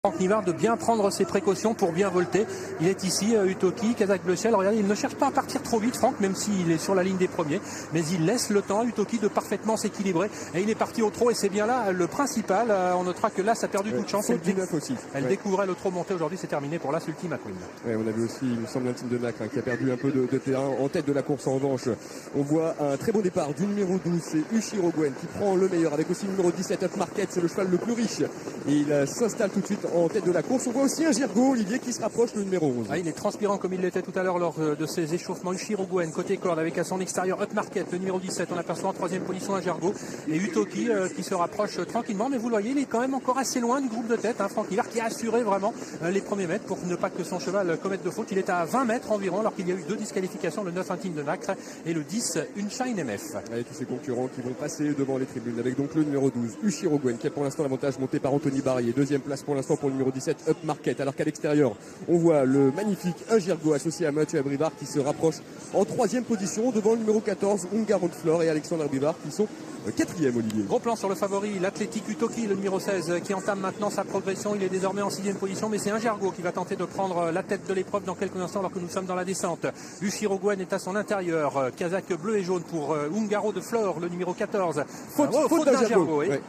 Franck Nivard de bien prendre ses précautions pour bien volter. Il est ici, Utoki, Kazakh Bleu Ciel. Regardez, il ne cherche pas à partir trop vite, Franck, même s'il est sur la ligne des premiers. Mais il laisse le temps à Utoki de parfaitement s'équilibrer. Et il est parti au trot et c'est bien là le principal. On notera que là, ça a perdu toute chance. Elle découvrait le trot monté. Aujourd'hui, c'est terminé pour l'As Ultime McQueen. Ouais, on a vu aussi, il me semble, un team de Nacre qui a perdu un peu de terrain en tête de la course. En revanche, on voit un très beau départ du numéro 12, c'est Ushiro Gwen qui prend le meilleur avec aussi le numéro 17, Up Market, c'est le cheval le plus riche. Et il s'installe tout de suite en tête de la course. On voit aussi un Girgo, Olivier, qui se rapproche, le numéro 11. Ah, il est transpirant comme il l'était tout à l'heure lors de ses échauffements. Ushiro Gwen, côté corde, avec à son extérieur Up Market, le numéro 17. On aperçoit en troisième position un Girgo. Et Utoki qui se rapproche tranquillement. Mais vous le voyez, il est quand même encore assez loin du groupe de tête. Franck Nivard qui a assuré vraiment les premiers mètres pour ne pas que son cheval commette de faute. Il est à 20 mètres environ, alors qu'il y a eu deux disqualifications, le 9 intime de Nacre et le 10 Unshine MF. Avec tous ses concurrents qui vont passer devant les tribunes. Avec donc le numéro 12, Ushiro Gwen, qui a pour l'instant l'avantage monté par Anthony Barrier. Deuxième place pour l'instant pour le numéro 17, Up Market. Alors qu'à l'extérieur, on voit le magnifique Girgo associé à Mathieu Abrivard qui se rapproche en troisième position devant le numéro 14, Ungaro de Flore et Alexandre Abrivard qui sont quatrième, Olivier. Gros plan sur le favori, l'Athletic Utoki, le numéro 16, qui entame maintenant sa progression. Il est désormais en sixième position, mais c'est un Girgo qui va tenter de prendre la tête de l'épreuve dans quelques instants alors que nous sommes dans la descente. Ushiro Gwen est à son intérieur. Kazakh bleu et jaune pour Ungaro de Flore, le numéro 14. Faute d'un Girgo, oui. Ouais.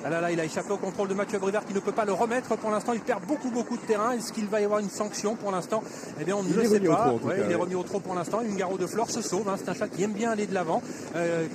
Ah là, il a échappé au contrôle de Mathieu Abrivard qui ne peut pas le remettre pour l'instant. Il perd beaucoup de terrain. Est-ce qu'il va y avoir une sanction pour l'instant? Eh bien, on ne le sait pas. Il est remis au trot pour l'instant. Ungaro de Flore se sauve. C'est un chat qui aime bien aller de l'avant,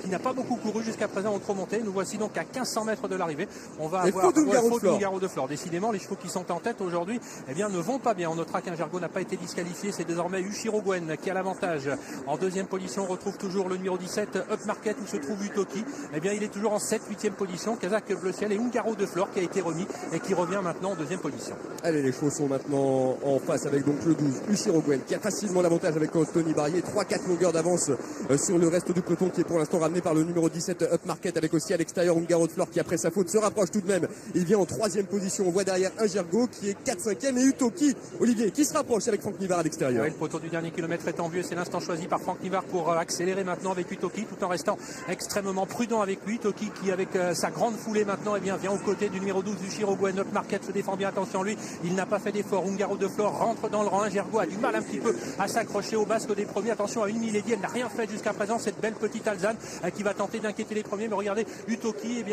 qui n'a pas beaucoup couru jusqu'à présent au trot monté. Nous voici donc à 1500 mètres de l'arrivée. On va avoir faute d'Ungaro de Flore. Décidément, les chevaux qui sont en tête aujourd'hui, eh bien, ne vont pas bien. On notera qu'un Girgo n'a pas été disqualifié. C'est désormais Ushiro Gwen qui a l'avantage. En deuxième position, on retrouve toujours le numéro 17, Up Market, où se trouve Utoki. Eh bien, il est toujours en 7-8e position. Kazakh Bleu Ciel et Ungaro de Flore qui a été remis et qui revient maintenant en deuxième position. Allez, les chevaux sont maintenant en face avec donc le 12, Ushiro Gwen, qui a facilement l'avantage avec Anthony Barrier. 3-4 longueurs d'avance sur le reste du peloton qui est pour l'instant ramené par le numéro 17, Up Market, avec aussi à l'extérieur Ungaro de Flore qui après sa faute se rapproche tout de même. Il vient en troisième position. On voit derrière un Girgo qui est 4-5e et Utoki, Olivier, qui se rapproche avec Franck Nivard à l'extérieur. Oui, le poteau du dernier kilomètre est en vue et c'est l'instant choisi par Franck Nivard pour accélérer maintenant avec Utoki tout en restant extrêmement prudent avec lui. Utoki qui avec sa grande foulée maintenant vient au côté du numéro 12 Ushiro Gwen. Up Market se défend bien, attention lui, il n'a pas fait d'effort. Ungaro de Flore rentre dans le rang. Girgo a du mal un petit peu à s'accrocher au basque des premiers. Attention à une millédie, elle n'a rien fait jusqu'à présent, cette belle petite Alzane qui va tenter d'inquiéter les premiers. Mais regardez, Utoki,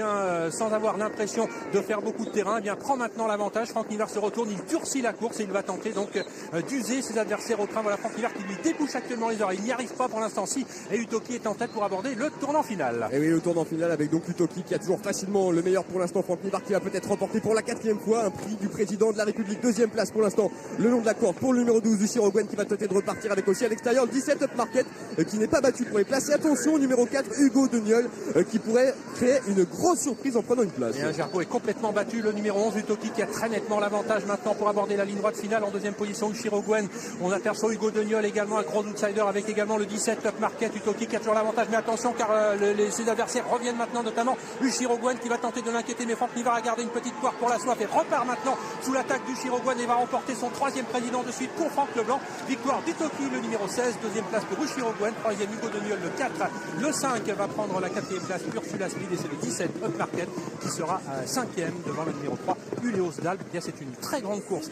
sans avoir l'impression de faire beaucoup de terrain, prend maintenant l'avantage. Franck Nivard se retourne, il durcit la course et il va tenter donc d'user ses adversaires au train. Voilà Franck Nivard qui lui débouche actuellement les oreilles. Il n'y arrive pas pour l'instant, si, et Utoki est en tête pour aborder le tournant final. Et oui, le tournant final avec donc Utoki qui a toujours facilement le meilleur pour l'instant. Franck Nivard qui va peut-être remporter pour la quatrième fois un prix du président de la République. Deuxième place pour l'instant le long de la corde pour le numéro 12 Ushiro Gwen qui va tenter de repartir avec aussi à l'extérieur le 17 Up Market qui n'est pas battu pour les placer. Attention au numéro 4 Hugo Deniol qui pourrait créer une grosse surprise en prenant une place. Et un Girgo est complètement battu, le numéro 11 Utoki qui a très nettement l'avantage maintenant pour aborder la ligne droite finale. En deuxième position Ushiro Gwen, on aperçoit Hugo Deniol également, un gros outsider avec également le 17 Up Market. Utoki qui a toujours l'avantage, mais attention car ses adversaires reviennent maintenant, notamment Ushiro Gwen qui va tenter de l'inquiéter, mais Franck Nivard a gardé une petite poire pour la soif et repart maintenant sous l'attaque d'Ushiro Gwen et va remporter son troisième président de suite pour Franck Leblanc. Victoire d'Utoki, le numéro 16, deuxième place pour Ushiro Gwen, troisième Hugo Deniol, le 4, le 5 va prendre la quatrième place Ursula Speed et c'est le 17 Up Market qui sera cinquième devant le numéro 3 Uleos d'Albe. C'est une très grande course.